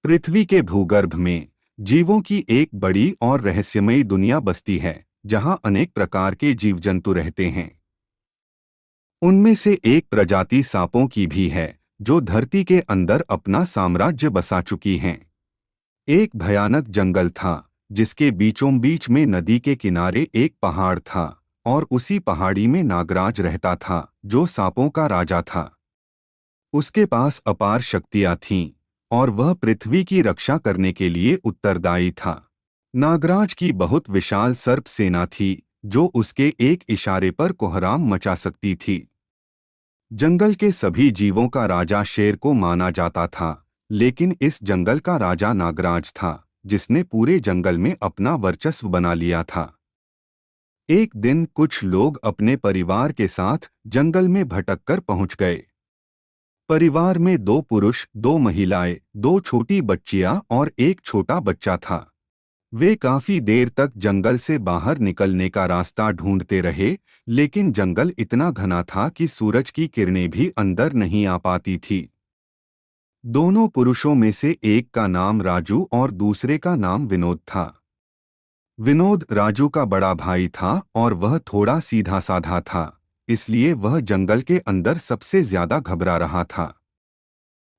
पृथ्वी के भूगर्भ में जीवों की एक बड़ी और रहस्यमयी दुनिया बसती है, जहां अनेक प्रकार के जीव जंतु रहते हैं। उनमें से एक प्रजाति सांपों की भी है, जो धरती के अंदर अपना साम्राज्य बसा चुकी हैं। एक भयानक जंगल था, जिसके बीचों बीच में नदी के किनारे एक पहाड़ था, और उसी पहाड़ी में नागराज रहता था, जो सांपों का राजा था। उसके पास अपार शक्तियां थीं, और वह पृथ्वी की रक्षा करने के लिए उत्तरदायी था। नागराज की बहुत विशाल सर्प सेना थी, जो उसके एक इशारे पर कोहराम मचा सकती थी। जंगल के सभी जीवों का राजा शेर को माना जाता था, लेकिन इस जंगल का राजा नागराज था, जिसने पूरे जंगल में अपना वर्चस्व बना लिया था। एक दिन कुछ लोग अपने परिवार के साथ जंगल में भटककर पहुंच गए। परिवार में 2 पुरुष, 2 महिलाएं, 2 छोटी बच्चियां और एक छोटा बच्चा था। वे काफी देर तक जंगल से बाहर निकलने का रास्ता ढूंढते रहे, लेकिन जंगल इतना घना था कि सूरज की किरणें भी अंदर नहीं आ पाती थी। दोनों पुरुषों में से एक का नाम राजू और दूसरे का नाम विनोद था। विनोद राजू का बड़ा भाई था और वह थोड़ा सीधा साधा था, इसलिए वह जंगल के अंदर सबसे ज्यादा घबरा रहा था।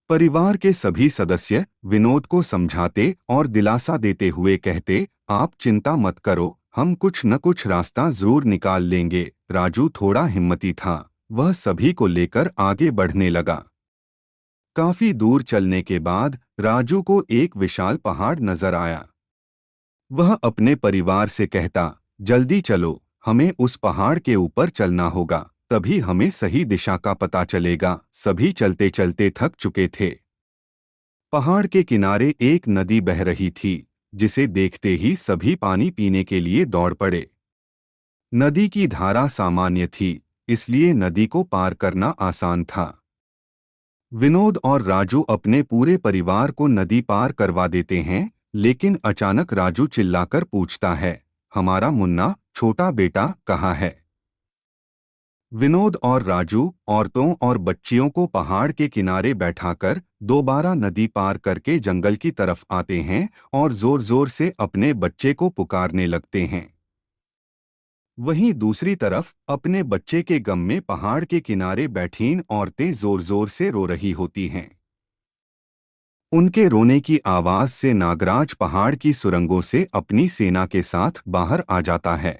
परिवार के सभी सदस्य विनोद को समझाते और दिलासा देते हुए कहते, आप चिंता मत करो, हम कुछ न कुछ रास्ता जरूर निकाल लेंगे। राजू थोड़ा हिम्मती था, वह सभी को लेकर आगे बढ़ने लगा। काफी दूर चलने के बाद राजू को एक विशाल पहाड़ नजर आया। वह अपने परिवार से कहता, जल्दी चलो, हमें उस पहाड़ के ऊपर चलना होगा, तभी हमें सही दिशा का पता चलेगा। सभी चलते चलते थक चुके थे। पहाड़ के किनारे एक नदी बह रही थी, जिसे देखते ही सभी पानी पीने के लिए दौड़ पड़े। नदी की धारा सामान्य थी, इसलिए नदी को पार करना आसान था। विनोद और राजू अपने पूरे परिवार को नदी पार करवा देते हैं, लेकिन अचानक राजू चिल्लाकर पूछता है, हमारा मुन्ना, छोटा बेटा, कहाँ है? विनोद और राजू औरतों और बच्चियों को पहाड़ के किनारे बैठाकर दोबारा नदी पार करके जंगल की तरफ आते हैं और जोर जोर से अपने बच्चे को पुकारने लगते हैं। वहीं दूसरी तरफ अपने बच्चे के गम में पहाड़ के किनारे बैठीं औरतें जोर जोर से रो रही होती हैं। उनके रोने की आवाज से नागराज पहाड़ की सुरंगों से अपनी सेना के साथ बाहर आ जाता है।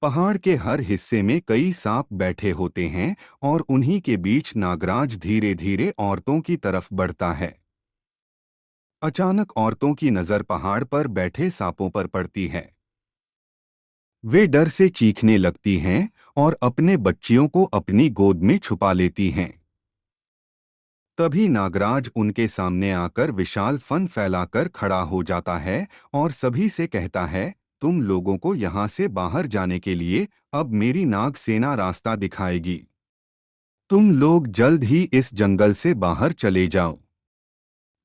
पहाड़ के हर हिस्से में कई सांप बैठे होते हैं और उन्हीं के बीच नागराज धीरे धीरे औरतों की तरफ बढ़ता है। अचानक औरतों की नजर पहाड़ पर बैठे सांपों पर पड़ती है। वे डर से चीखने लगती हैं और अपने बच्चियों को अपनी गोद में छुपा लेती हैं। तभी नागराज उनके सामने आकर विशाल फन फैलाकर खड़ा हो जाता है और सभी से कहता है, तुम लोगों को यहाँ से बाहर जाने के लिए अब मेरी नाग सेना रास्ता दिखाएगी। तुम लोग जल्द ही इस जंगल से बाहर चले जाओ,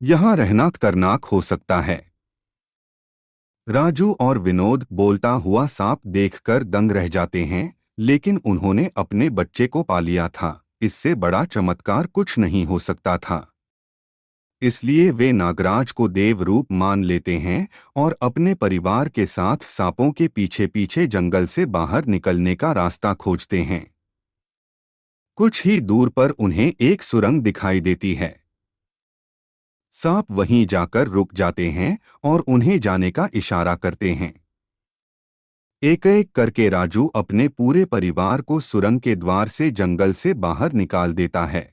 यहाँ रहना खतरनाक हो सकता है। राजू और विनोद बोलता हुआ सांप देखकर दंग रह जाते हैं, लेकिन उन्होंने अपने बच्चे को पा लिया था, इससे बड़ा चमत्कार कुछ नहीं हो सकता था। इसलिए वे नागराज को देव रूप मान लेते हैं और अपने परिवार के साथ सांपों के पीछे पीछे जंगल से बाहर निकलने का रास्ता खोजते हैं। कुछ ही दूर पर उन्हें एक सुरंग दिखाई देती है। सांप वहीं जाकर रुक जाते हैं और उन्हें जाने का इशारा करते हैं। एक एक करके राजू अपने पूरे परिवार को सुरंग के द्वार से जंगल से बाहर निकाल देता है।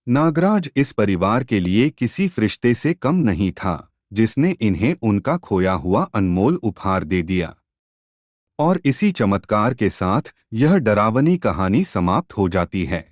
नागराज इस परिवार के लिए किसी फरिश्ते से कम नहीं था, जिसने इन्हें उनका खोया हुआ अनमोल उपहार दे दिया। और इसी चमत्कार के साथ यह डरावनी कहानी समाप्त हो जाती है।